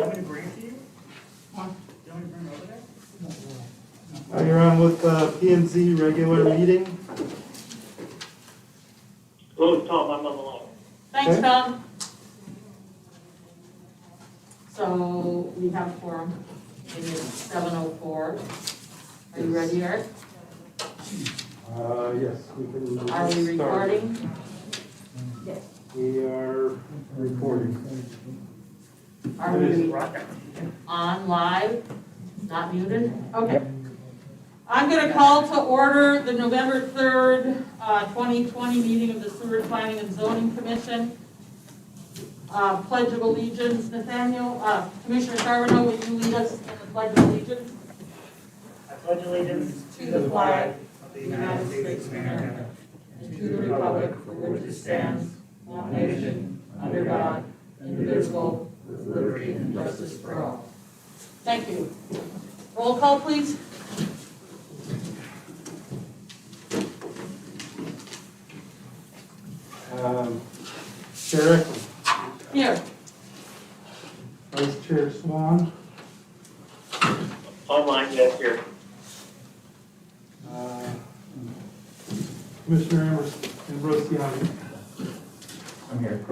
want me to bring it to you? Do you want me to bring it over there? You're on with P&Z regular meeting. Hello, Tom, I'm on the line. Thanks, Okay. Tom. So we have a forum. It is 7:04. Are you ready, Eric? Yes, we can Are we start. recording? We are recording. Are we on live? Not muted? Okay. I'm going to call to order the November 3rd, 2020 meeting of the Sewer Planning and Zoning Commission. Pledge of Allegiance, Nathaniel, Commissioner Charbonneau, will you lead us in the Pledge of Allegiance? I pledge allegiance to the flag of the United States of America and to the republic for which it stands, one nation, under God, indivisible, with liberty and justice for all. Thank you. Roll call, please. Chair Eklund, Here. Vice Chair Swan, Online, yes, here. Commissioner Ambrosiani, I'm here.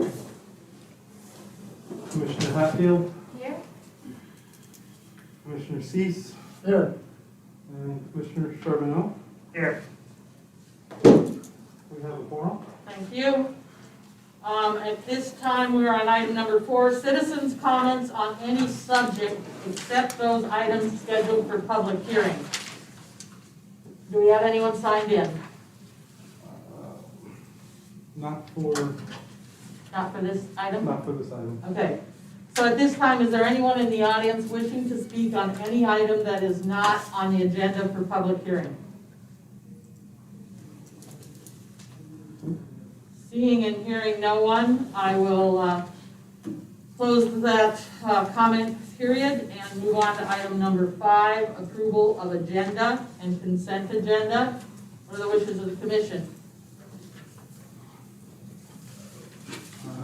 Commissioner Hatfield, Here. Commissioner Cease, Here. and Commissioner Charbonneau. Here. We have a forum. Thank you. At this time, we're on item number 4, citizens' comments on any subject except those items scheduled for public hearing. Do we have anyone signed in? Not for Not for this item? this item. Okay. So at this time, is there anyone in the audience wishing to speak on any item that is not on the agenda for public hearing? Seeing and hearing no one, I will close that comment period and move on to item number 5, approval of agenda and consent agenda. What are the wishes of the commission?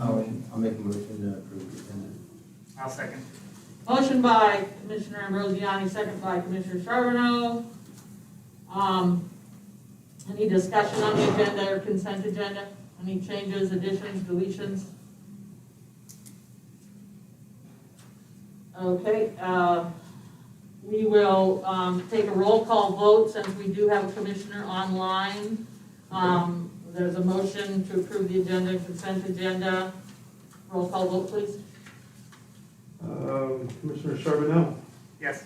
I'll make a motion to approve the agenda. I'll second. Motion by Commissioner Ambrosiani, second by Commissioner Charbonneau. Any discussion on the agenda or consent agenda? Any changes, additions, deletions? Okay, we will take a roll call vote since we do have a commissioner online. There's a motion to approve the agenda and consent agenda. Roll call vote, please. Commissioner Charbonneau, Yes.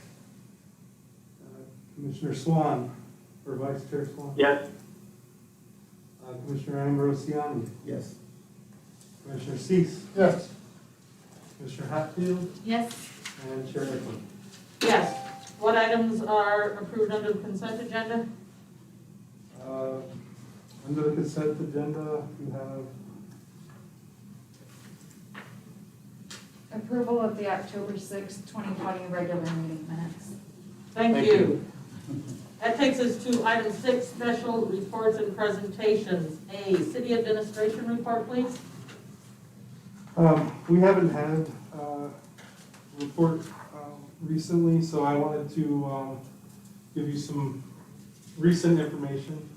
Commissioner Swan, or Vice Chair Swan. Yes. Commissioner Ambrosiani, Yes. Commissioner Cease, Yes. Commissioner Hatfield, Yes. and Chair Eklund. Yes. What items are approved under the consent agenda? Under the consent agenda, you have Approval of the October 6, 2020 regular meeting minutes. Thank you. That takes us to item 6, special reports and presentations. A city administration report, please. We haven't had a report recently, so I wanted to give you some recent information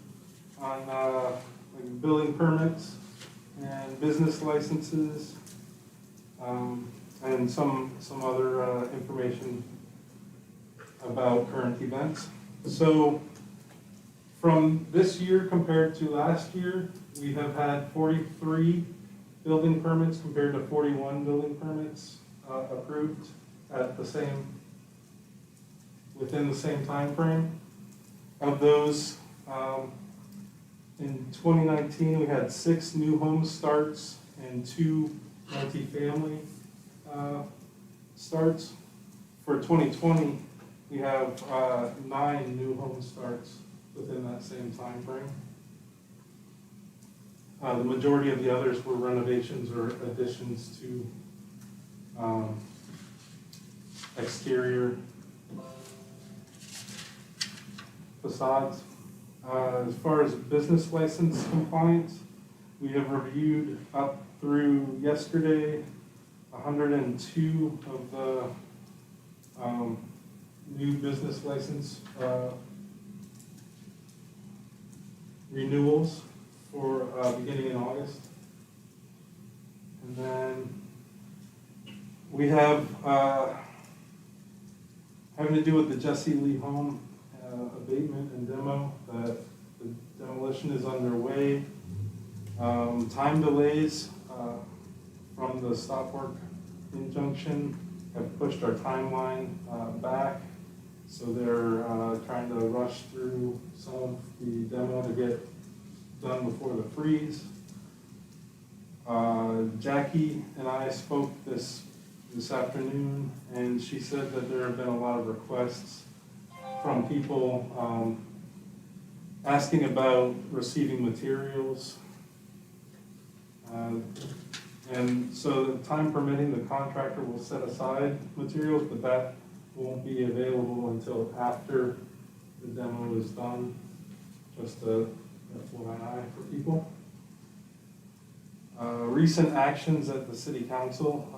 on like building permits and business licenses, and some other information about current events. So from this year compared to last year, we have had 43 building permits compared to 41 building permits approved at within the same time frame. Of those, in 2019, we had 6 new home starts and 2 multifamily starts. For 2020, we have 9 new home starts within that same time frame. The majority of the others were renovations or additions to exterior facades. As far as business license compliance, we have reviewed up through yesterday 102 of the new business license renewals for beginning in August. And then we have having to do with the Jesse Lee home abatement and demo. The demolition is underway. Time delays from the stop work injunction have pushed our timeline back. So they're trying to rush through some of the demo to get done before the freeze. Jackie and I spoke this afternoon, and she said that there have been a lot of requests from people asking about receiving materials. And so, the time permitting, the contractor will set aside materials, but that won't be available until after the demo is done. Just a FYI for people. Recent actions at the city council.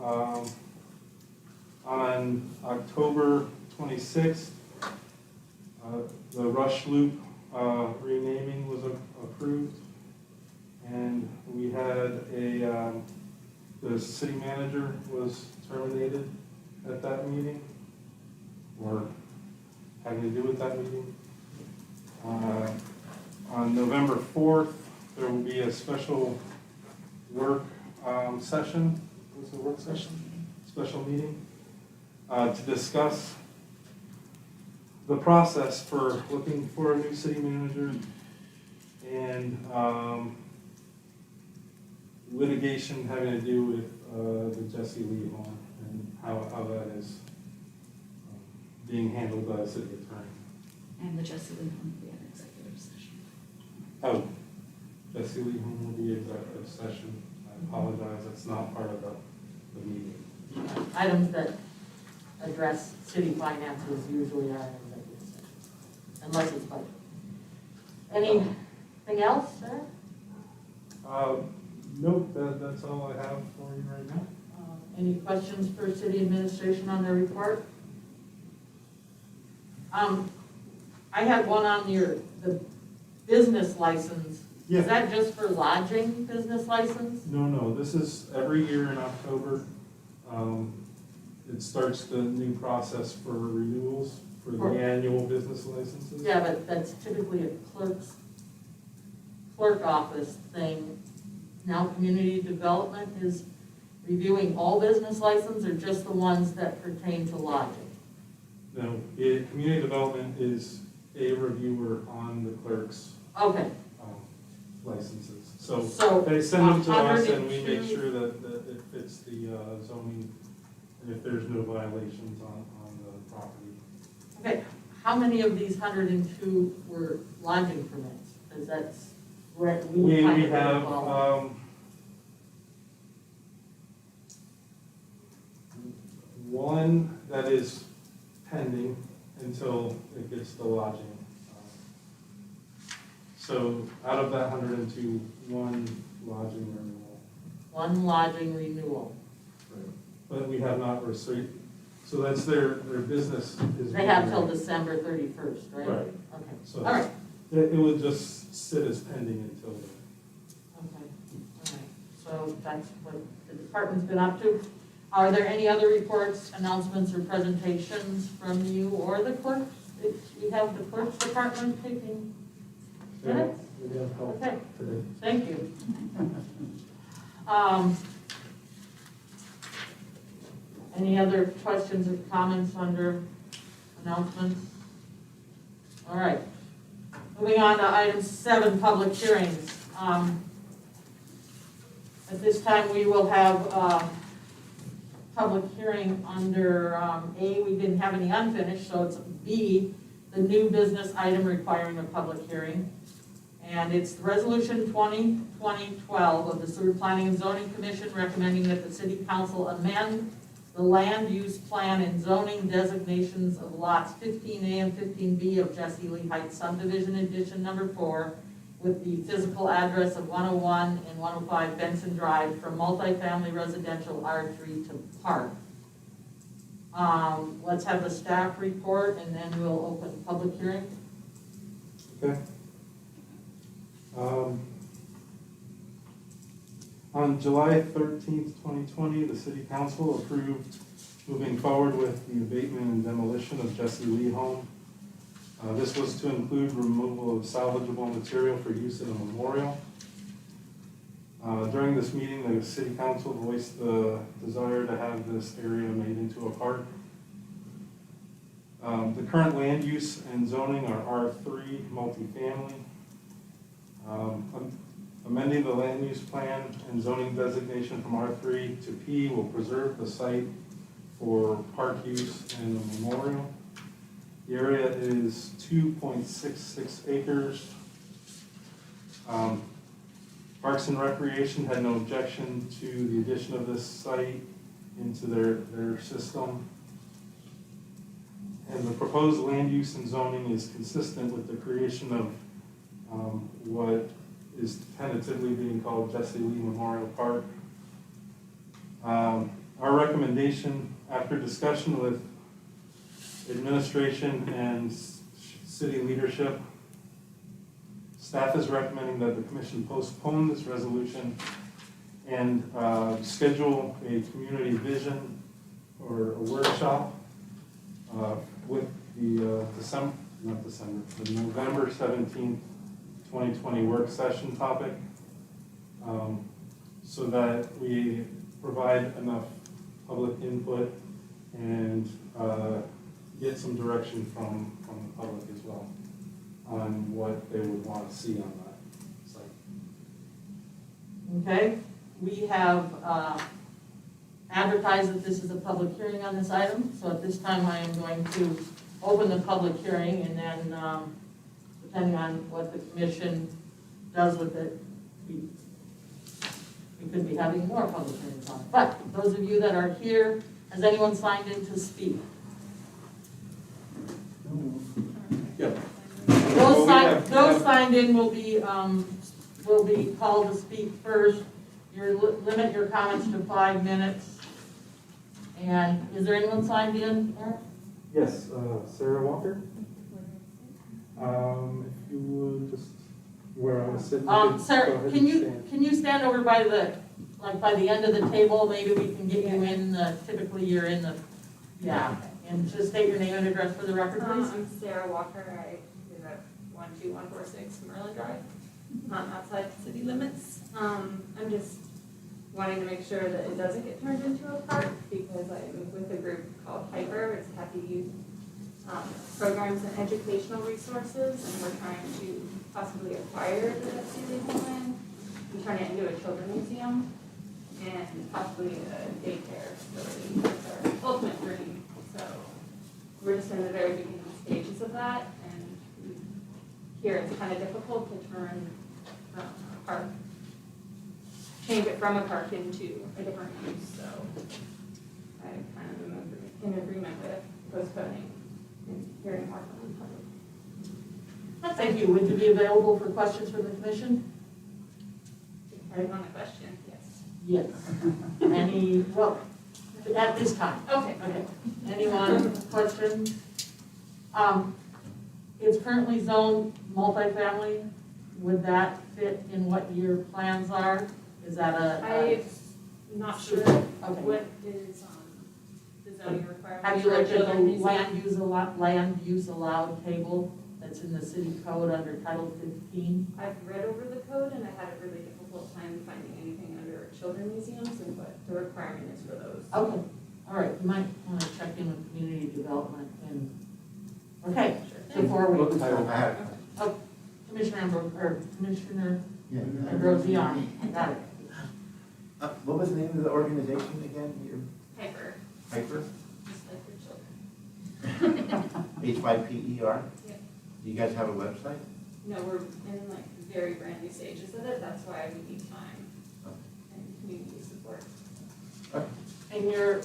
On October 26th, the Rush Loop renaming was approved, and we had the city manager was terminated at that meeting, or having to do with that meeting. On November 4th, there will be a special work session. What's the work session? Special meeting to discuss the process for looking for a new city manager and litigation having to do with the Jesse Lee home and how that is being handled by the city attorney. And the Jesse Lee home will be an executive session. Oh, Jesse Lee home will be executive session. I apologize, that's not part of the meeting. Items that address city finances usually are in executive session, unless it's budget. Anything else, sir? Nope, that's all I have for you right now. Any questions for city administration on their report? I had one on the business license. Yeah. Is that just for lodging business license? No, this is every year in October. It starts the new process for renewals for the annual business licenses. Yeah, but that's typically a clerk office thing. Now community development is reviewing all business licenses or just the ones that pertain to lodging? No, community development is a reviewer on the clerk's Okay, licenses. So, So they send them to us and we 102 make sure that it fits the zoning and if there's no violations on the property. okay. How many of these 102 were lodging permits? Because that's where We kind of have, involved. one that is pending until it gets the lodging. So out of that 102, one lodging renewal. One lodging renewal. But we have not received, so that's their business is. They have till December 31st, right? Right. Okay, So all right. it will just sit as pending until then. Okay, all right. So that's what the department's been up to. Are there any other reports, announcements, or presentations from you or the clerks? If we have the clerk's department taking minutes? We have help Okay, today. thank you. Any other questions or comments under announcements? All right. Moving on to item 7, public hearings. At this time, we will have public hearing under A, we didn't have any unfinished, so it's B, the new business item requiring a public hearing. And it's Resolution 2020-12 of the Sewer Planning and Zoning Commission recommending that the City Council amend the land use plan and zoning designations of lots 15A and 15B of Jesse Lee Heights subdivision edition number 4 with the physical address of 101 and 105 Benson Drive from multifamily residential R3 to park. Let's have the staff report and then we'll open public hearing. Okay. On July 13th, 2020, the City Council approved moving forward with the abatement and demolition of Jesse Lee Home. This was to include removal of salvageable material for use in a memorial. During this meeting, the City Council voiced the desire to have this area made into a park. The current land use and zoning are R3 multifamily. Amending the land use plan and zoning designation from R3 to P will preserve the site for park use and a memorial. The area is 2.66 acres. Parks and Recreation had no objection to the addition of this site into their system. And the proposed land use and zoning is consistent with the creation of what is tentatively being called Jesse Lee Memorial Park. Our recommendation, after discussion with administration and city leadership, staff is recommending that the commission postpone this resolution and schedule a community vision or a workshop with the the November 17th, 2020 work session topic, so that we provide enough public input and get some direction from the public as well on what they would want to see on that site. Okay, we have advertised that this is a public hearing on this item, so at this time I am going to open the public hearing, and then depending on what the commission does with it, we could be having more public hearings on it. But those of you that are here, has anyone signed in to speak? Yeah. Those signed in will be called to speak first. Limit your comments to 5 minutes. And is there anyone signed in, Eric? Yes, Sarah Walker. If you would just, where I was sitting. Sarah, can you stand over by the end of the table? Maybe we can get you in, typically you're in the, yeah. And just state your name and address for the record, please. I'm Sarah Walker. I live at 12146 Merlin Drive, outside city limits. I'm just wanting to make sure that it doesn't get turned into a park, because I'm with a group called Hyper. It's Happy Youth Programs and Educational Resources, and we're trying to possibly acquire the city homeland and turn it into a children's museum and possibly a daycare facility. That's our ultimate dream. So we're just in the very beginning stages of that, and here it's kind of difficult to turn a park, change it from a park into a different use. So I kind of am in agreement with postponing and hearing more from the public. Thank you. Would you be available for questions from the commission? If you want a question, Yes. yes. At this time. Okay. Okay. Anyone, questions? It's currently zoned multifamily. Would that fit in what your plans are? Is that I'm not sure Okay. what is the zoning requirement. Have you for a looked at the children's museum. land use allowed table that's in the city code under Title 15? I've read over the code, and I had a really difficult time finding anything under children's museums and what the requirement is for those. Okay, all right, you might want to check in with community development and, okay, before we, Commissioner Yeah. Ambrosiani, got it. What was the name of the organization again? Hyper, Hyper? just like your children. HYPER? Yeah. Do you guys have a website? No, we're in like very brand new stages of it. That's why we need time and community support. And your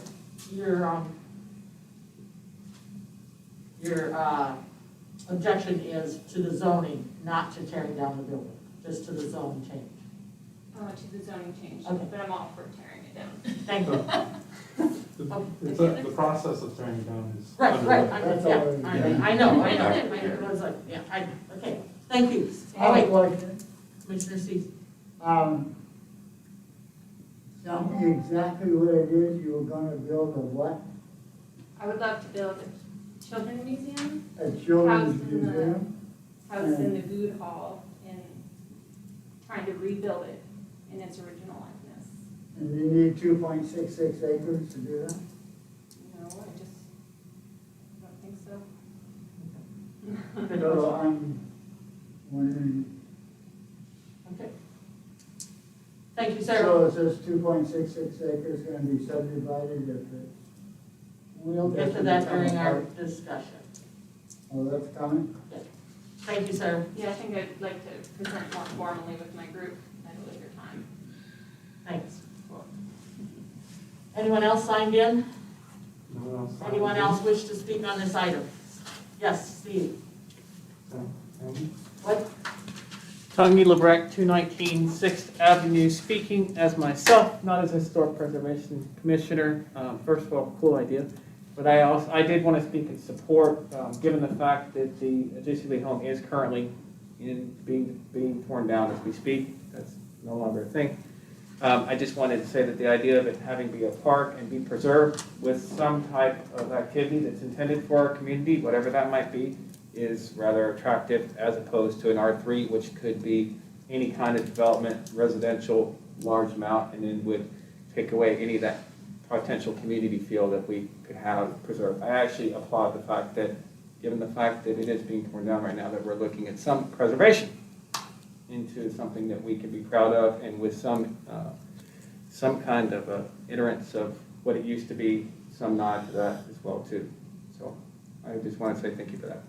objection is to the zoning, not to tearing down the building? just to the zone change. To the zoning change, Okay. but I'm all for tearing it down. Thank you. The process of tearing it down is. Right, underway. right, I know, I was like, yeah, okay, thank you. All right, Commissioner C. Tell me exactly what it is you were gonna build, a what? I would love to build a children's museum, A children's House in the- museum? house in the Good Hall, and trying to rebuild it in its original likeness. And you need 2.66 acres to do that? No, I don't think so. So I'm wondering, Okay. Thank you, sir. so is this 2.66 acres gonna be subdivided if it's? We'll get to that during our discussion. Oh, that's coming? Thank you, sir. Yeah, I think I'd like to present more formally with my group at a later time. Thanks. Anyone else signed in? No one else? Anyone else wish to speak on this item? Yes, Steve. Andy? What? Tongi Lebrecht, 219 6th Avenue, speaking as myself, not as a historic preservation commissioner. First of all, cool idea. But I did want to speak in support, given the fact that the J.C. Lee home is currently being torn down as we speak. That's no longer a thing. I just wanted to say that the idea of it having be a park and be preserved with some type of activity that's intended for our community, whatever that might be, is rather attractive as opposed to an R3, which could be any kind of development, residential, large amount, and then would take away any of that potential community feel that we could have preserved. I actually applaud the fact that, given the fact that it is being torn down right now, that we're looking at some preservation into something that we can be proud of, and with some kind of iterance of what it used to be, some nod to that as well too. So I just want to say thank you for that.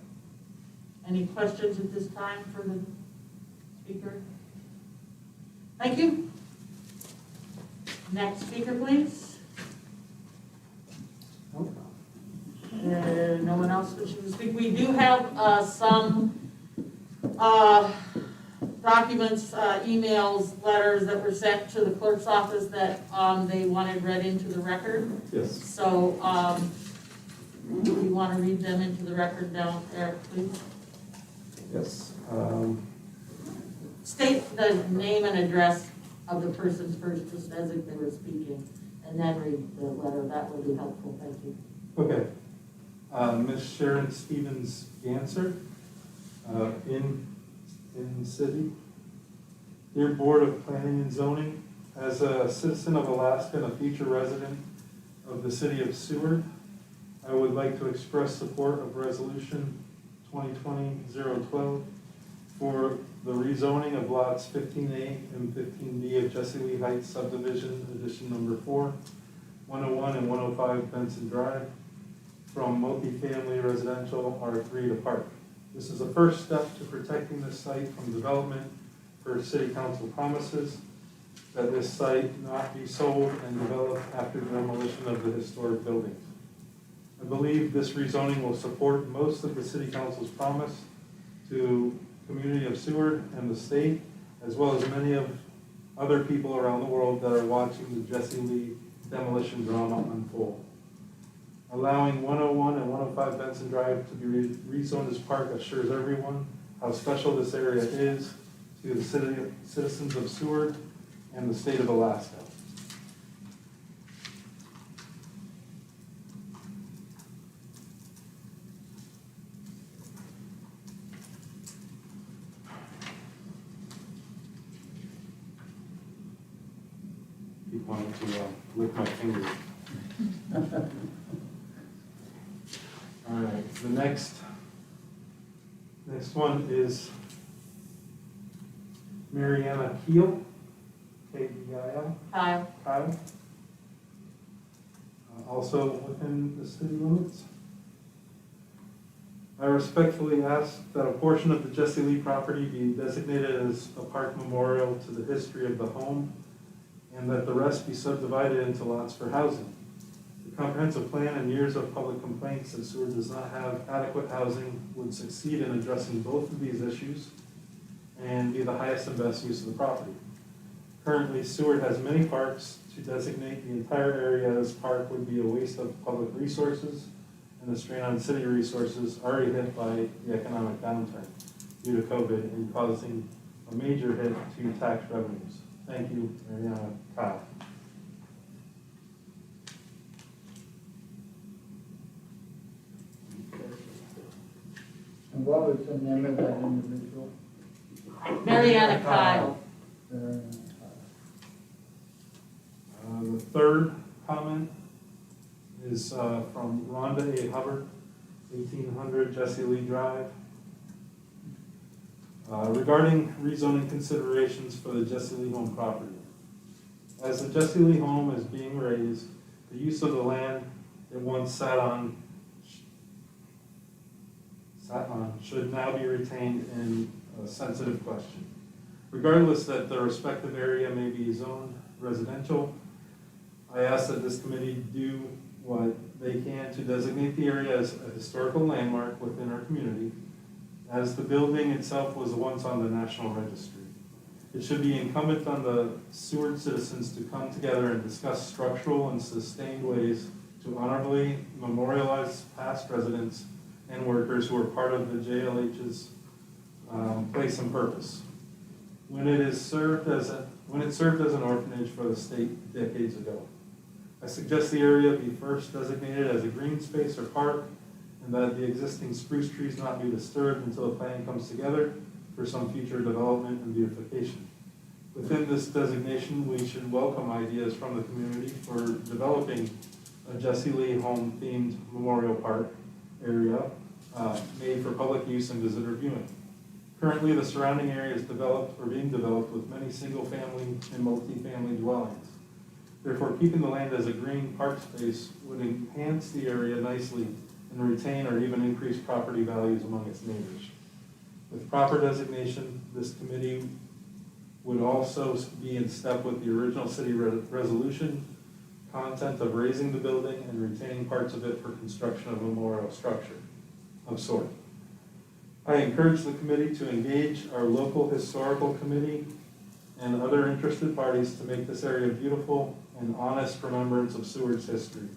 Any questions at this time for the speaker? Thank you. Next speaker, please. No one else wishing to speak. We do have some documents, emails, letters that were sent to the clerk's office that they wanted read into the record. Yes. So do you want to read them into the record down there, please? Yes. State the name and address of the persons first, just as if they were speaking, and then read the letter. That would be helpful. Thank you. Okay. Ms. Sharon Stevens Ganser, in the city. Dear Board of Planning and Zoning, as a citizen of Alaska and a future resident of the city of Seward, I would like to express support of Resolution 2020-012 for the rezoning of lots 15A and 15B of Jesse Lee Heights subdivision, edition number 4, 101 and 105 Benson Drive, from multifamily residential R3 to park. This is the first step to protecting this site from development per city council promises that this site not be sold and developed after demolition of the historic buildings. I believe this rezoning will support most of the city council's promise to community of Seward and the state, as well as many of other people around the world that are watching the Jesse Lee demolition drama unfold. Allowing 101 and 105 Benson Drive to be rezoned as park assures everyone how special this area is to the citizens of Seward and the state of Alaska. Keep wanting to lick my fingers. All right, the next one is Mariana Keel, K-E-I-L, Kyle. Kyle. Also within the city limits. I respectfully ask that a portion of the Jesse Lee property be designated as a park memorial to the history of the home, and that the rest be subdivided into lots for housing. The comprehensive plan and years of public complaints that Seward does not have adequate housing would succeed in addressing both of these issues. and be the highest and best use of the property. Currently, Seward has many parks. To designate the entire area as park would be a waste of public resources and a strain on city resources already hit by the economic downturn due to COVID and causing a major hit to tax revenues. Thank you, Mariana. Kyle. And what was the name of that individual? Mariana Kyle. The third comment is from Rhonda A. Hubbard, 1800 Jesse Lee Drive. Regarding rezoning considerations for the Jesse Lee home property. As the Jesse Lee home is being raised, the use of the land it once sat on should now be retained in a sensitive question. Regardless that the respective area may be zoned residential, I ask that this committee do what they can to designate the area as a historical landmark within our community, as the building itself was once on the National Registry. It should be incumbent on the Seward citizens to come together and discuss structural and sustained ways to honorably memorialize past residents and workers who are part of the JLH's place and purpose. When it served as an orphanage for the state decades ago. I suggest the area be first designated as a green space or park, and that the existing spruce trees not be disturbed until a plan comes together for some future development and beautification. Within this designation, we should welcome ideas from the community for developing a Jesse Lee home themed memorial park area made for public use and visitor viewing. Currently, the surrounding area is developed or being developed with many single-family and multi-family dwellings. Therefore, keeping the land as a green park space would enhance the area nicely and retain or even increase property values among its neighbors. With proper designation, this committee would also be in step with the original city resolution content of raising the building and retaining parts of it for construction of a memorial structure of sort. I encourage the committee to engage our local historical committee and other interested parties to make this area beautiful and honest remembrance of Seward's history.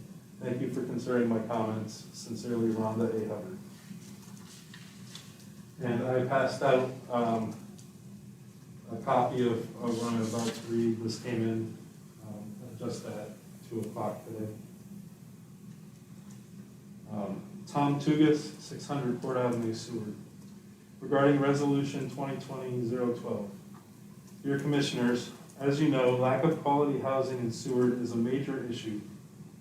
Thank you for considering my comments. Sincerely, Rhonda A. Hubbard. And I passed out a copy of what I'm about to read. This came in just at 2 o'clock today. Tom Tugas, 600 Court Avenue, Seward. Regarding Resolution 2020-012. Dear Commissioners, as you know, lack of quality housing in Seward is a major issue.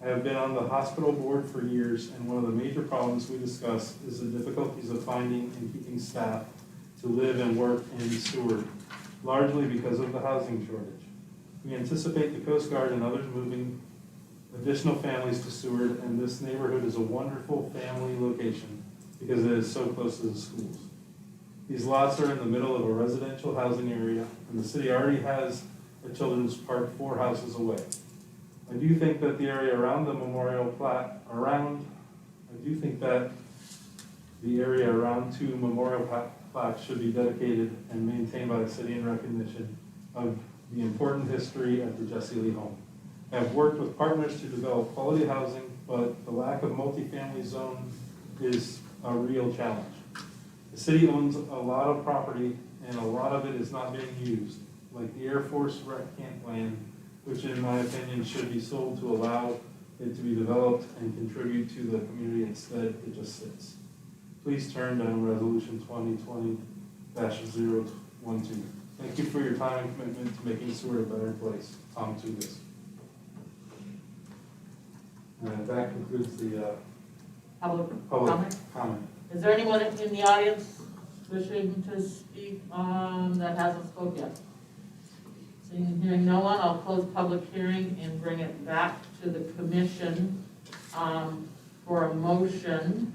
I have been on the hospital board for years, and one of the major problems we discuss is the difficulties of finding and keeping staff to live and work in Seward, largely because of the housing shortage. We anticipate the Coast Guard and others moving additional families to Seward, and this neighborhood is a wonderful family location because it is so close to the schools. These lots are in the middle of a residential housing area, and the city already has a children's park 4 houses away. I do think that the area around the memorial plaque, I do think that the area around 2 memorial plaques should be dedicated and maintained by the city in recognition of the important history at the Jesse Lee home. I have worked with partners to develop quality housing, but the lack of multifamily zone is a real challenge. The city owns a lot of property, and a lot of it is not being used, like the Air Force rec camp land, which in my opinion should be sold to allow it to be developed and contribute to the community. Instead, it just sits. Please turn down Resolution 2020-012. Thank you for your time and commitment to making Seward a better place. Tom Tugas. And that concludes the Public public comment? comment. Is there anyone in the audience wishing to speak that hasn't spoke yet? Seeing and hearing no one, I'll close public hearing and bring it back to the commission for a motion.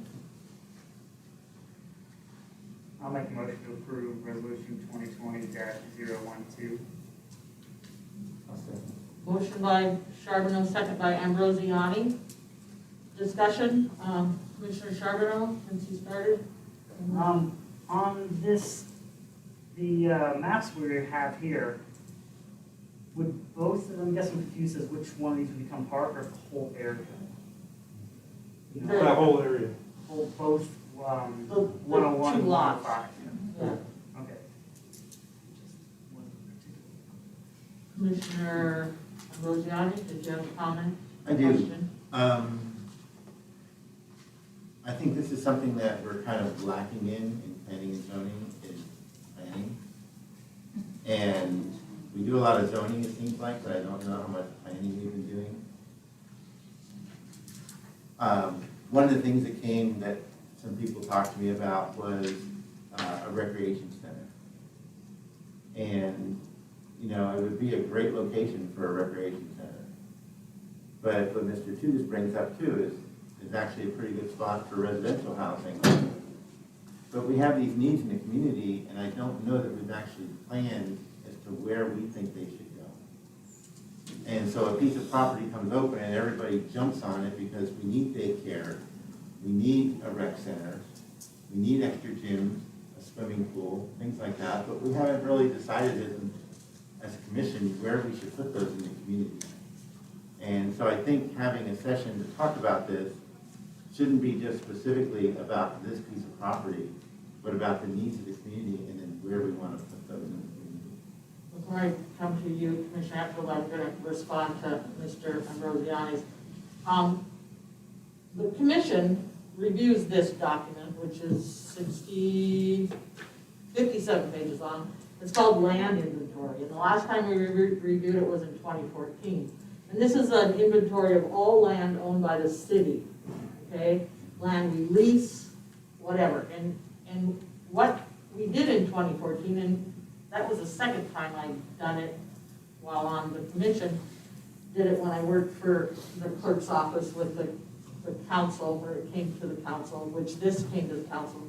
I'll make a motion to approve Resolution 2020-012. Motion by Charbonneau, second by Ambrosiani. Discussion, Commissioner Charbonneau, since you started. On this The maps we have here, would both of them, I guess I'm confused as which one of these would become park or the whole area? You know, That whole area. both, The 101 two and lots. 105. Yeah. Okay. Commissioner Ambrosiani, did you have a comment? I do. Question? I think this is something that we're kind of lacking in planning and zoning, is planning. And we do a lot of zoning, it seems like, but I don't know how much planning we've been doing. One of the things that came that some people talked to me about was a recreation center. And, you know, it would be a great location for a recreation center. But what Mr. Tudis brings up too is actually a pretty good spot for residential housing. But we have these needs in the community, and I don't know that we've actually planned as to where we think they should go. And so a piece of property comes open and everybody jumps on it because we need daycare, we need a rec center, we need extra gyms, a swimming pool, things like that, but we haven't really decided as a commission where we should put those in the community. And so I think having a session to talk about this shouldn't be just specifically about this piece of property, but about the needs of the community and then where we want to put those in the community. Before I come to you, Commissioner Hatfield, I'm going to respond to Mr. Ambrosiani's. The commission reviews this document, which is 57 pages long. It's called land inventory, and the last time we reviewed it was in 2014. And this is an inventory of all land owned by the city, okay? Land we lease, whatever. And what we did in 2014, and that was the second time I'd done it while on the commission, did it when I worked for the clerk's office with the council, where it came to the council, which this came to the council.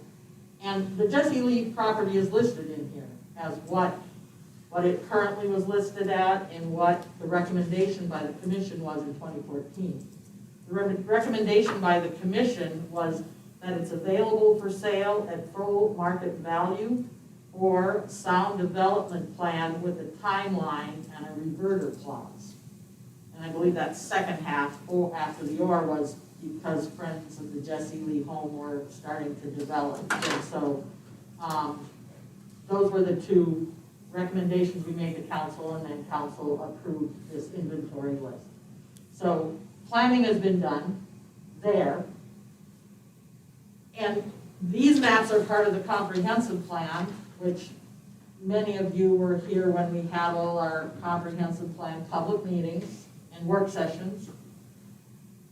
And the Jesse Lee property is listed in here as what it currently was listed at and what the recommendation by the commission was in 2014. The recommendation by the commission was that it's available for sale at full market value or sound development plan with a timeline and a reverter clause. And I believe that second half, after the or, was because friends of the Jesse Lee home were starting to develop. And so those were the two recommendations we made to council, and then council approved this inventory list. So planning has been done there. And these maps are part of the comprehensive plan, which many of you were here when we had all our comprehensive plan public meetings and work sessions.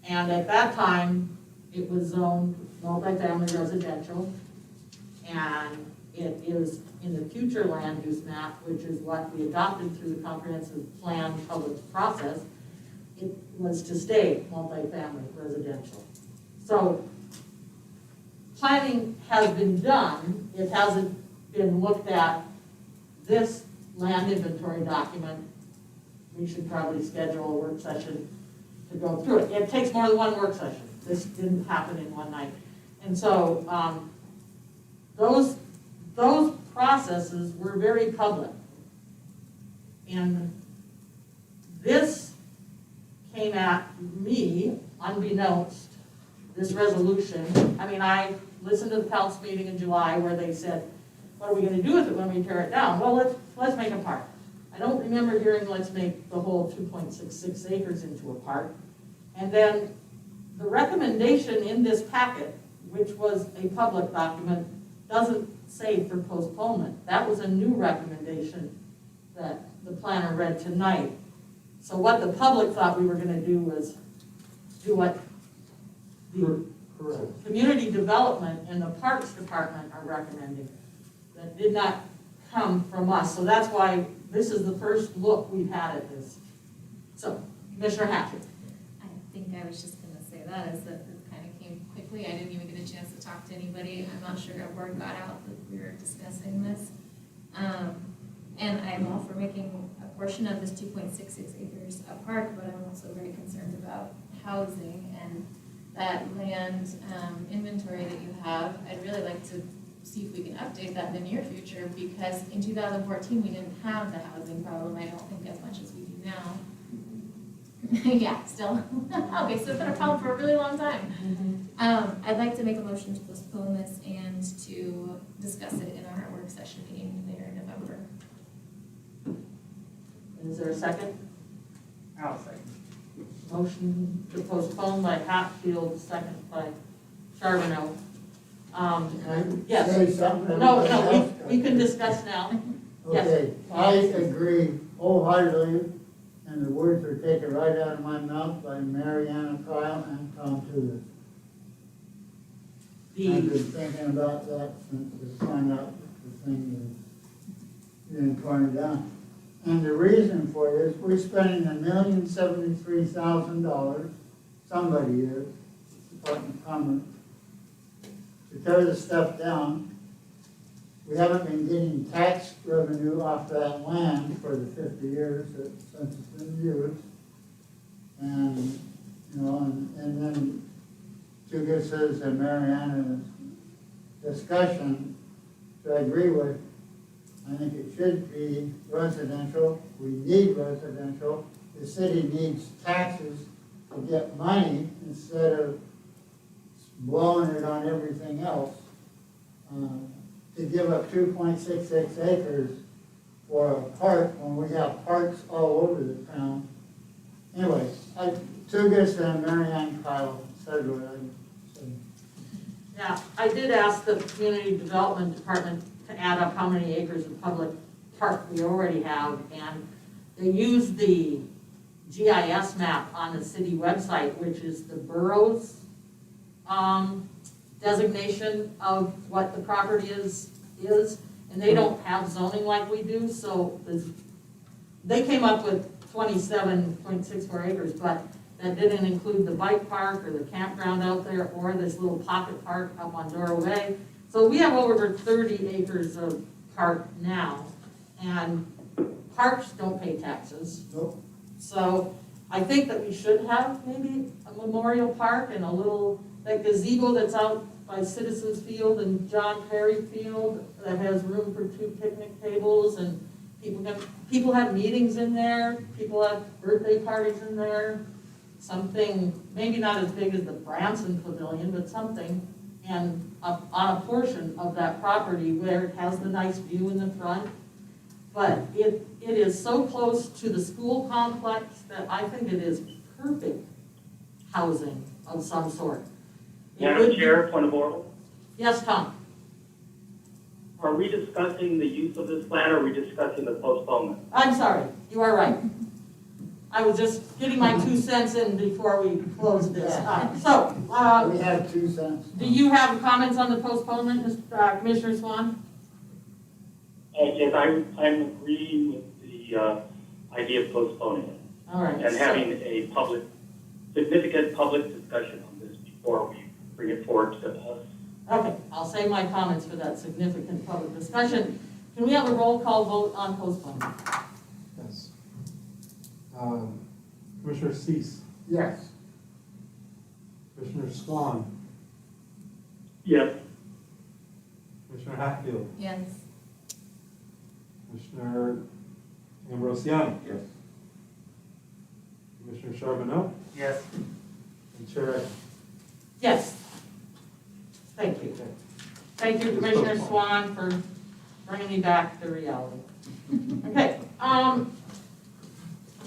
And at that time, it was zoned multifamily residential, and it is in the future land use map, which is what we adopted through the comprehensive plan public process. It was to stay multifamily residential. So planning has been done. It hasn't been looked at. This land inventory document, we should probably schedule a work session to go through it. It takes more than one work session. This didn't happen in one night. And so those processes were very public. And this came at me unbeknownst, this resolution. I mean, I listened to the council meeting in July where they said, what are we going to do with it when we tear it down? Well, let's make a park. I don't remember hearing let's make the whole 2.66 acres into a park. And then the recommendation in this packet, which was a public document, doesn't say for postponement. That was a new recommendation that the planner read tonight. So what the public thought we were going to do was do what the community development and the parks department are recommending. That did not come from us. So that's why this is the first look we've had at this. So, Commissioner Hatfield. I think I was just going to say that, is that it kind of came quickly. I didn't even get a chance to talk to anybody. I'm not sure a word got out that we were discussing this. And I'm all for making a portion of this 2.66 acres a park, but I'm also very concerned about housing and that land inventory that you have. I'd really like to see if we can update that in the near future, because in 2014, we didn't have the housing problem, I don't think, as much as we do now. Yeah, still. Okay, so it's been a problem for a really long time. I'd like to make a motion to postpone this and to discuss it in our work session meeting later in November. Is there a second? I'll second. Motion to postpone by Hatfield, second by Charbonneau. Yes. Say something. No, we can discuss now. Yes. Okay, I agree wholeheartedly, and the words are taken right out of my mouth by Mariana Kyle and Tom Tudor. I've been thinking about that since we found out the thing was being torn down. And the reason for it is we're spending $1,073,000, somebody is, Department of Commerce, to tear the stuff down. We haven't been getting tax revenue off that land for the 50 years since it's been used. And, you know, and then Tugus's and Mariana's discussion, which I agree with, I think it should be residential. We need residential. The city needs taxes to get money instead of blowing it on everything else. To give up 2.66 acres for a park when we have parks all over the town. Anyway, Tugus and Marianne Kyle said what I said. Yeah, I did ask the Community Development Department to add up how many acres of public park we already have, and they use the GIS map on the city website, which is the borough's designation of what the property is, and they don't have zoning like we do, so they came up with 27.64 acres, but that didn't include the bike park or the campground out there or this little pocket park up on Dora Way. So we have over 30 acres of park now, and parks don't pay taxes. Nope. So I think that we should have maybe a memorial park and a little, like gazebo that's out by Citizens Field and John Perry Field that has room for 2 picnic tables, and people have meetings in there, people have birthday parties in there, something, maybe not as big as the Branson Pavilion, but something, and on a portion of that property where it has the nice view in the front. But it is so close to the school complex that I think it is perfect housing of some sort. Madam Chair, point of order. Yes, Tom? Are we discussing the use of this land, or are we discussing the postponement? I'm sorry, you are right. I was just getting my 2 cents in before we close this. We have 2 cents. Do you have comments on the postponement, Commissioner Swan? Yes, I'm agreeing with the idea of postponing it. All right. And having a significant public discussion on this before we bring it forward to us. Okay, I'll save my comments for that significant public discussion. Can we have a roll call vote on postponement? Yes. Commissioner Cease, Yes. Commissioner Swan, Yes. Commissioner Hatfield, Yes. Commissioner Ambrosiano, Yes. Commissioner Charbonneau, Yes. and Chair Evans. Yes. Thank you. Thank you, Commissioner Swan, for bringing me back to reality. Okay,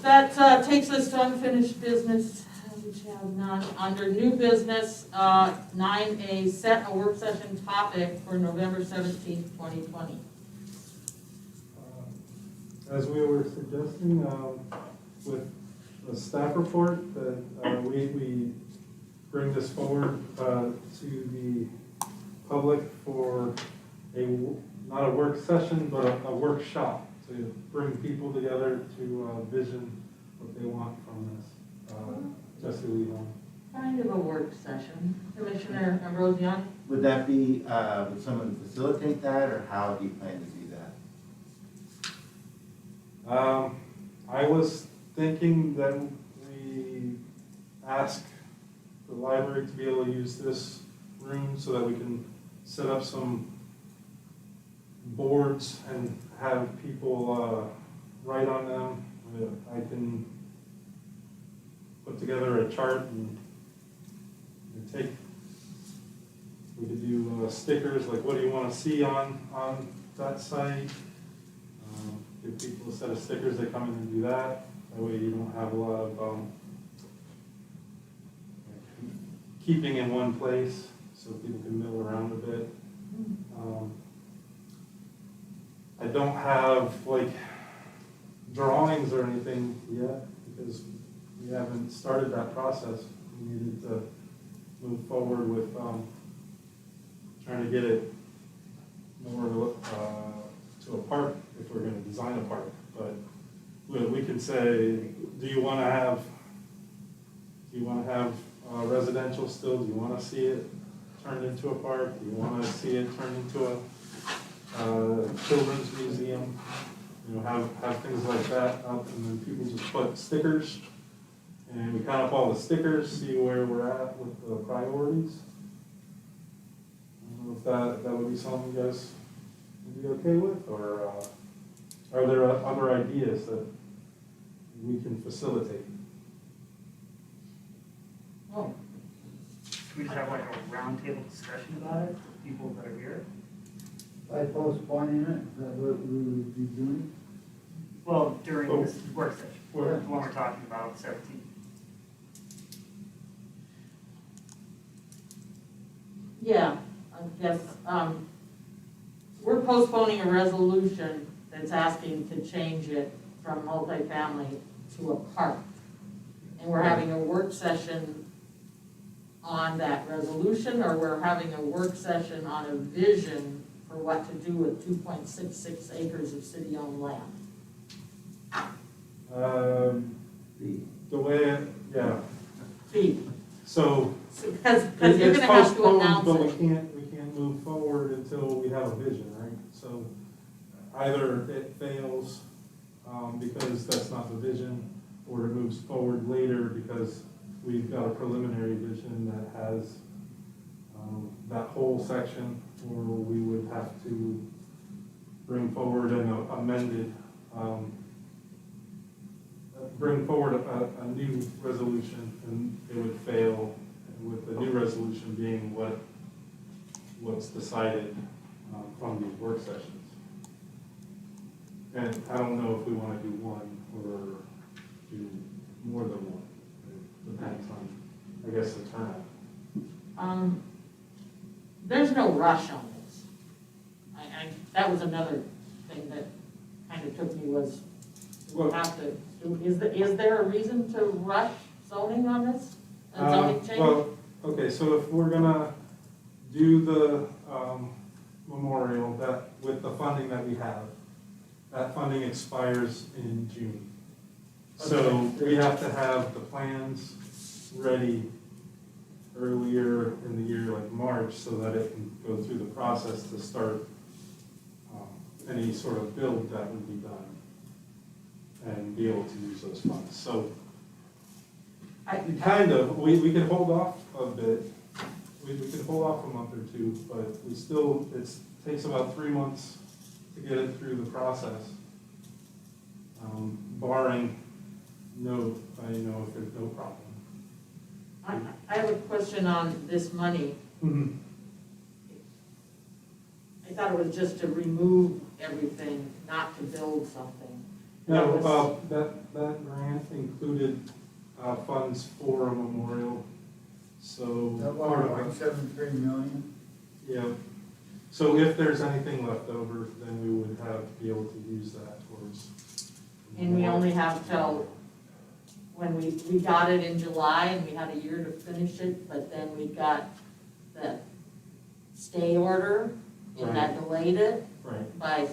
that takes us to unfinished business, which have none. Under new business, 9A, set a work session topic for November 17th, 2020. As we were suggesting, with the staff report, that we bring this forward to the public for not a work session, but a workshop to bring people together to vision what they want from this. Jesse Levon. Kind of a work session. Commissioner Ambrosiano? Would that be, would someone facilitate that, or how do you plan to do that? I was thinking that we ask the library to be able to use this room so that we can set up some boards and have people write on them. I can put together a chart and take, we could do stickers, like what do you want to see on that site? Give people a set of stickers, they come in and do that. That way you don't have a lot of keeping in one place, so people can mill around a bit. I don't have like drawings or anything yet because we haven't started that process. We needed to move forward with trying to get it more to a park if we're going to design a park. But we can say, do you want to have residential still? Do you want to see it turned into a park? Do you want to see it turned into a children's museum? You know, have things like that up, and then people just put stickers, and we count up all the stickers, see where we're at with the priorities. I don't know if that would be something you guys would be okay with, or are there other ideas that we can facilitate? Oh, Can we just have like a roundtable discussion about it, with people that are here? By postponing it, is that what we would be doing? Well, during this work session, the Where? one we're talking about, 17. yeah, I guess, we're postponing a resolution that's asking to change it from multifamily to a park. And we're having a work session on that resolution, or we're having a work session on a vision for what to do with 2.66 acres of city-owned land. The way, yeah, Fee, so because you're it's gonna have to postponed, announce but we it. can't move forward until we have a vision, right? So either it fails because that's not the vision, or it moves forward later because we've got a preliminary vision that has that whole section, or we would have to bring forward an amended, bring forward a new resolution, and it would fail with the new resolution being what's decided from these work sessions. And I don't know if we want to do one or do more than one. It depends on, I guess, the turnout. There's no rush on this. That was another thing that kind of took me was, we'll have to, is there a reason to rush zoning on this? A zoning change? Well, okay, so if we're gonna do the memorial, that with the funding that we have, that funding expires in June. So we have to have the plans ready earlier in the year, like March, so that it can go through the process to start any sort of build that would be done and be able to use those funds. So we could hold off a bit. We could hold off a month or two, but we still, it takes about 3 months to get it through the process. Barring if there's no problem. I have a question on this money. Mm-hmm. I thought it was just to remove everything, not to build something. No, that grant included funds for a memorial, so. That $1.73 million? Yeah, so if there's anything left over, then we would be able to use that towards. And we only have till, when we got it in July and we had a year to finish it, but then we got the stay order and that delayed it Right. by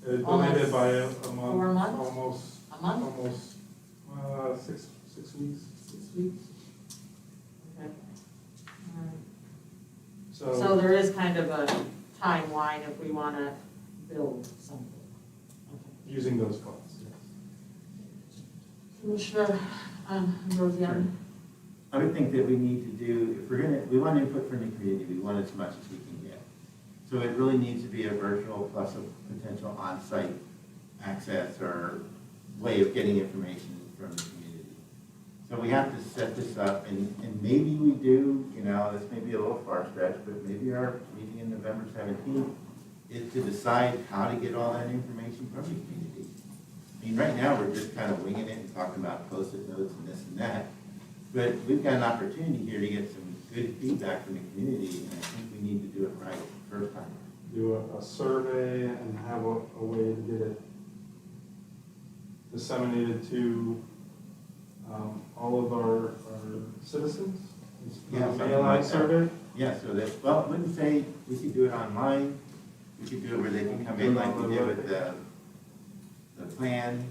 It delayed it by a month. 4 months? Almost. A month? Almost 6 weeks. 6 weeks? Okay. All right. So So, there is kind of a timeline if we want to build something. Okay. using those funds, yes. Commissioner Rosiano? I would think that we need to do, if we want input from the community, we want as much as we can get. So it really needs to be a virtual plus a potential on-site access or way of getting information from the community. So we have to set this up, and maybe we do, you know, this may be a little far-stretched, but maybe our meeting in November 17th is to decide how to get all that information from the community. I mean, right now, we're just kind of winging it and talking about post-it notes and this and that, but we've got an opportunity here to get some good feedback from the community, and I think we need to do it right the first time. Do a survey and have a way to get it disseminated to all of our citizens? Yeah, something Mail like out that. survey? Yeah, so that, well, I wouldn't say we could do it online, we could do it where they can come in like we did with the plan.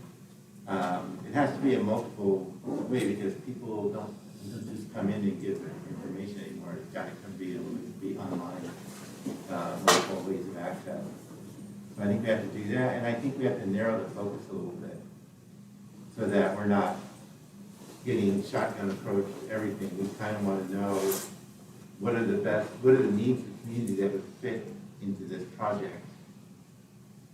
It has to be a multiple way because people don't just come in and give their information anymore. It's got to be able to be online, multiple ways of access. So I think we have to do that, and I think we have to narrow the focus a little bit so that we're not getting shotgun approach to everything. We kind of want to know what are the needs of the community that would fit into this project,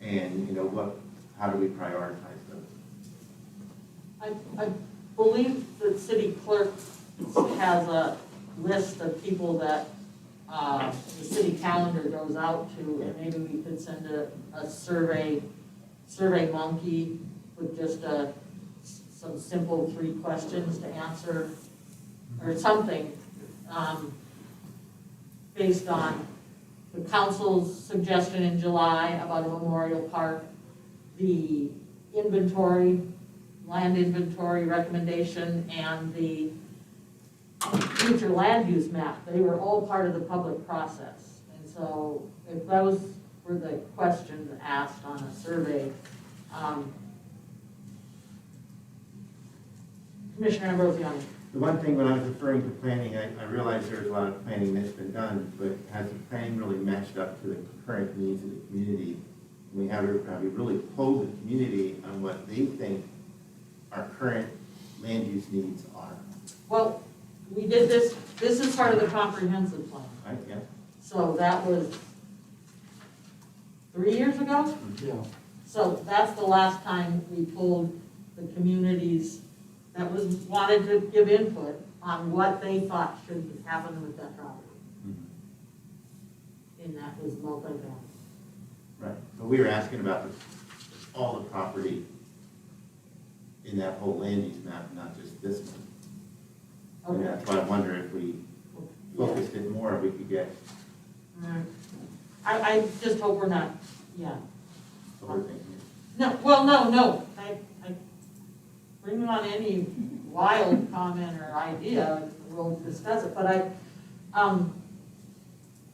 and you know how do we prioritize those? I believe the city clerk has a list of people that the city calendar goes out to, and maybe we could send a survey monkey with just some simple 3 questions to answer, or something, based on the council's suggestion in July about a memorial park, the land inventory recommendation, and the future land use map. They were all part of the public process. And so if those were the questions asked on a survey, Commissioner Ambrosiani. The one thing when I was referring to planning, I realized there's a lot of planning that's been done, but has the planning really matched up to the current needs of the community? We have really polled the community on what they think our current land use needs are. Well, we did this is part of the comprehensive plan. Right, yeah? So that was 3 years ago? Yeah. So that's the last time we polled the communities that wanted to give input on what they thought should happen with that property. And that was multi-family. Right, but we were asking about all the property in that whole land use map, not just this one. And that's why I wonder if we focused it more, we could get I just hope we're not, overthinking. No. I bring on any wild comment or idea, we'll discuss it, but I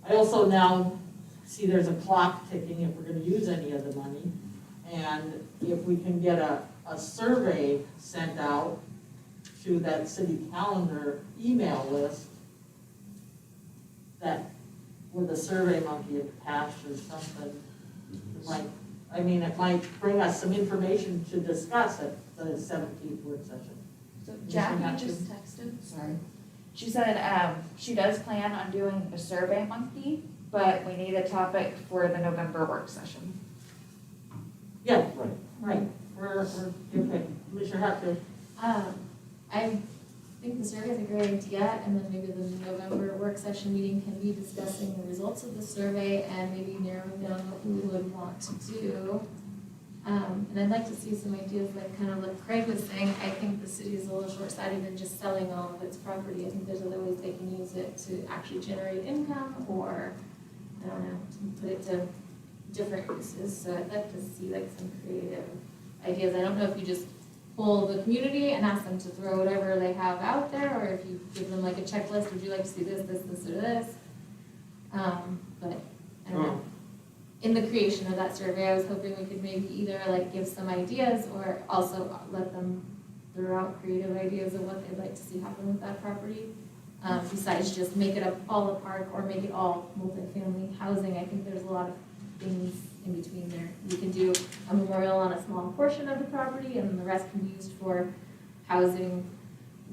also now see there's a clock ticking if we're gonna use any of the money. And if we can get a survey sent out to that city calendar email list that with a survey monkey attached or something, it might bring us some information to discuss at the 17th work session. So Jackie just texted, sorry. She said, she does plan on doing a survey monkey, but we need a topic for the November work session. Yeah, right. We're okay. Commissioner Hatfield. I think the survey is a great idea, and then maybe the November work session meeting can be discussing the results of the survey and maybe narrowing down what we would want to do. And I'd like to see some ideas, like kind of like Craig was saying, I think the city is a little short-sighted in just selling all of its property. I think there's other ways they can use it to actually generate income, or, I don't know, to put it to different uses. So I'd like to see like some creative ideas. I don't know if you just poll the community and ask them to throw whatever they have out there, or if you give them like a checklist, would you like to see this, this, this, or this? But I don't know. In the creation of that survey, I was hoping we could maybe either like give some ideas or also let them throw out creative ideas of what they'd like to see happen with that property. Besides just make it all a park or make it all multifamily housing, I think there's a lot of things in between there. We can do a memorial on a small portion of the property, and the rest can be used for housing,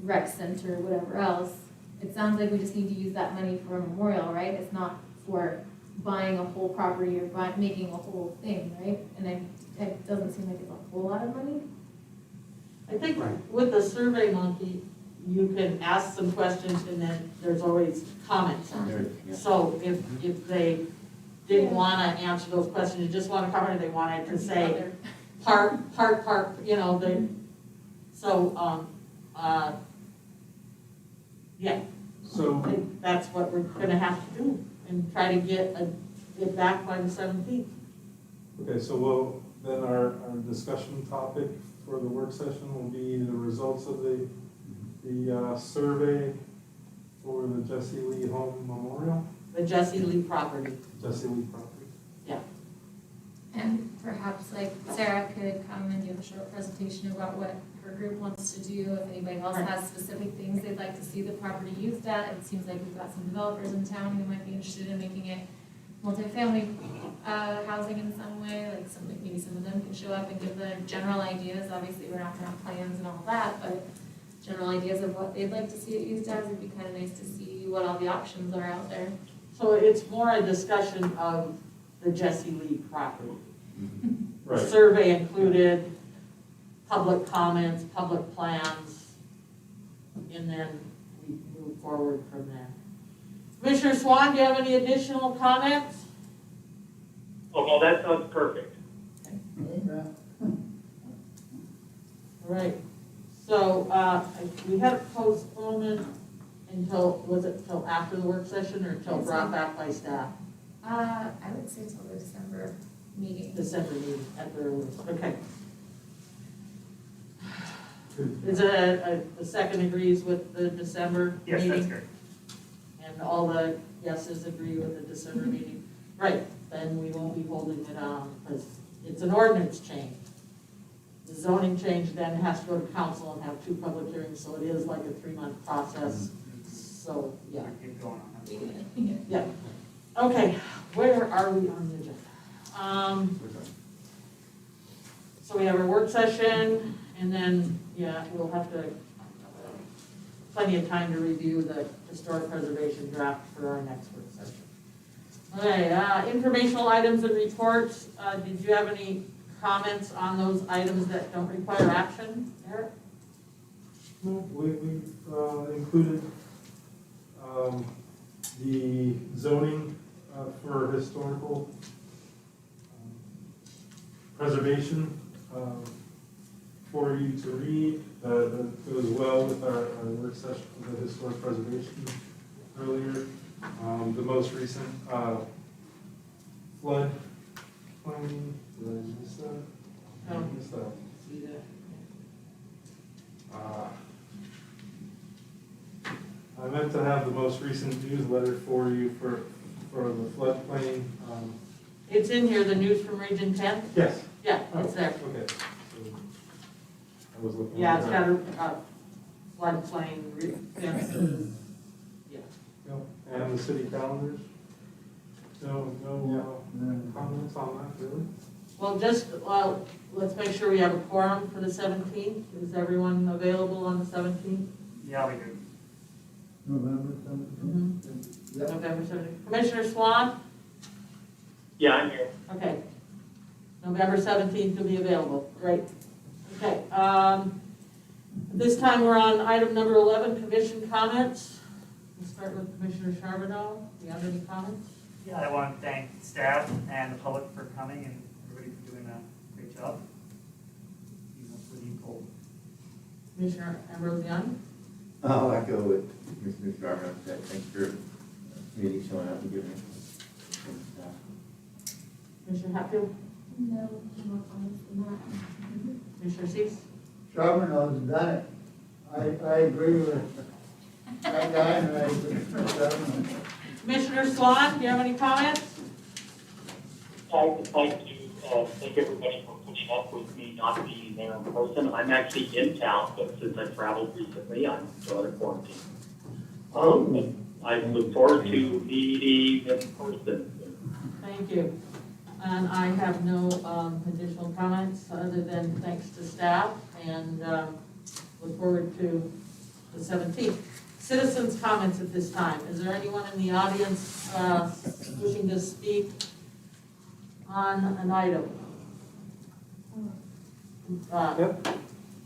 rec center, whatever else. It sounds like we just need to use that money for a memorial, right? It's not for buying a whole property or making a whole thing, right? And it doesn't seem like it's a whole lot of money. I think with the Survey Monkey, you can ask some questions and then there's always comments on it. Yeah. So if they didn't wanna answer those questions, you just wanna comment, they wanted to say park, you know, so, yeah. So, I think that's what we're gonna have to do and try to get it back by the 17th. okay, so then our discussion topic for the work session will be the results of the survey for the Jesse Lee Home Memorial, The Jesse Lee property. Jesse Lee property. And perhaps like Sarah could come and give a short presentation about what her group wants to do. If anybody else has specific things they'd like to see the property used at, it seems like we've got some developers in town who might be interested in making it multifamily housing in some way, like maybe some of them can show up and give the general ideas. Obviously, we're not gonna have plans and all that, but general ideas of what they'd like to see it used as. It'd be kind of nice to see what all the options are out there. So it's more a discussion of the Jesse Lee property. The Right. survey included public comments, public plans, and then we move forward from there. Commissioner Swan, do you have any additional comments? Oh, well, that sounds perfect. Yeah. All right, so, we had a postponement until, was it till after the work session or till brought back by staff? I would say till the December meeting. December meeting at the earliest, okay. Is it the second agrees with the December Yes, meeting? that's great. And all the yeses agree with the December meeting? Right, then we won't be holding it on, because it's an ordinance change. The zoning change then has to go to council and have 2 public hearings, so it is like a 3-month process. So, yeah. Keep going on that. Yeah. Okay, where are we on the agenda? So we have our work session, and then, yeah, we'll have to, plenty of time to review the historic preservation draft for our next work session. Okay, informational items and reports. Did you have any comments on those items that don't require action, Eric? We included the zoning for historical preservation for you to read. That goes well with our work session for the historic preservation earlier. The most recent flood planning, did I miss that? I missed that. See that? I meant to have the most recent newsletter for you for the floodplain. It's in here, the news from Region 10? Yes. Yeah, it's there. Okay. So, I was looking. Yeah, at it's that. got a floodplain fences. Yeah. Yep. And the city calendars. No comments on that, really? Well, just, let's make sure we have a quorum for the 17th. Is everyone available on the 17th? Yeah, we do. November 17th? Yep. November 17th. Commissioner Swan? Yeah, I'm here. Okay. November 17th will be available. Great. Okay. This time we're on item number 11, commission comments. We'll start with Commissioner Charbonneau. Do you have any comments? Yeah, I want to thank staff and the public for coming and everybody for doing a great job. Even though it's really cold. Commissioner Ambrosian? I'll echo what Commissioner Charbonneau said. Thanks for committee showing up and giving us some stuff. Commissioner Hatfield? No, more comments than that. Commissioner Cease? Charbonneu's done it. I agree with that guy, and I agree with Charbonneau. Commissioner Swan, do you have any comments? I would like to thank everybody for putting up with me not being there in person. I'm actually in town, but since I traveled recently, I'm still under quarantine. But I look forward to meeting in person. Thank you. And I have no additional comments other than thanks to staff and look forward to the 17th. citizens' comments at this time. Is there anyone in the audience wishing to speak on an item?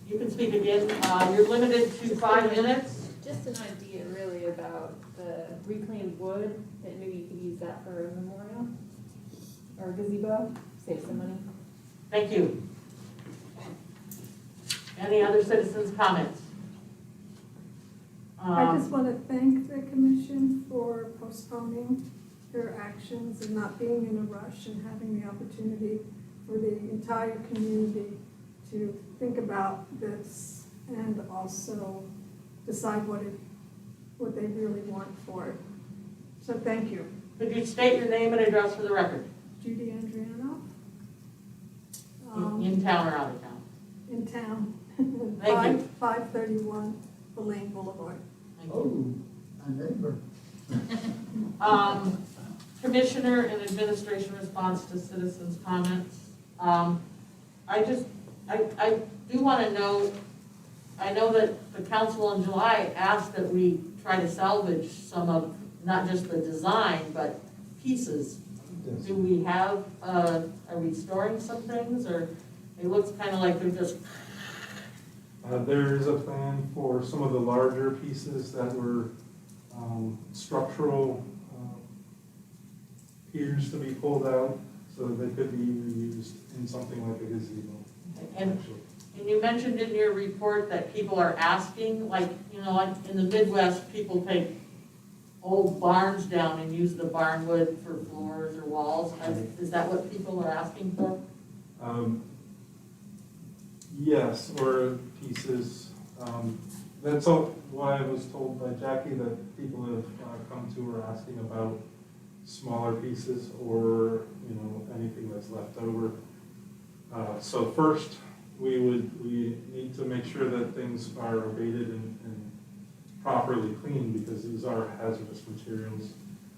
You can speak again. You're limited to 5 minutes. Just an idea really about the reclaimed wood, that maybe you could use that for a memorial or a gazebo, save some money. Thank you. Any other citizens' comments? I just want to thank the commission for postponing their actions and not being in a rush and having the opportunity for the entire community to think about this and also decide what they really want for it. So thank you. Could you state your name and address for the record? Judy Andriano. In town or out of town? In town. Thank you. 531 Elaine Boulevard. Thank Oh, you. a neighbor. Commissioner and administration response to citizens' comments. I do want to know, I know that the council in July asked that we try to salvage some of, not just the design, but pieces. Do we have, are we storing some things, or it looks kind of like they're just. There is a plan for some of the larger pieces that were structural piers to be pulled out so that they could be reused in something like a gazebo. And you mentioned in your report that people are asking, like, you know, like in the Midwest, people take old barns down and use the barn wood for floors or walls. Is that what people are asking for? Yes, or pieces. That's all why I was told by Jackie that people have come to her asking about smaller pieces or, you know, anything that's left over. So first, we need to make sure that things are abated and properly cleaned because these are hazardous materials.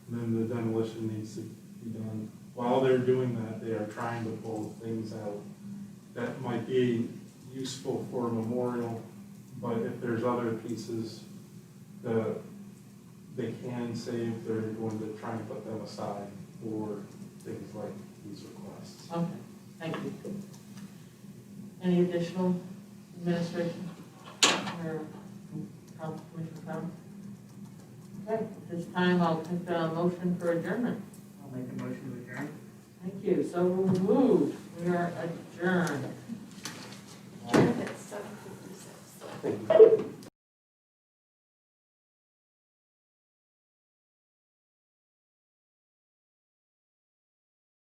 And then the demolition needs to be done. While they're doing that, they are trying to pull things out that might be useful for a memorial, but if there's other pieces that they can save, they're going to try and put them aside for things like these requests. Okay, thank you. Any additional administration or commission comments? Okay, at this time, I'll take a motion for adjournment. I'll make a motion to adjourn. Thank you. So moved. We are adjourned. It's 7:56. Thank you.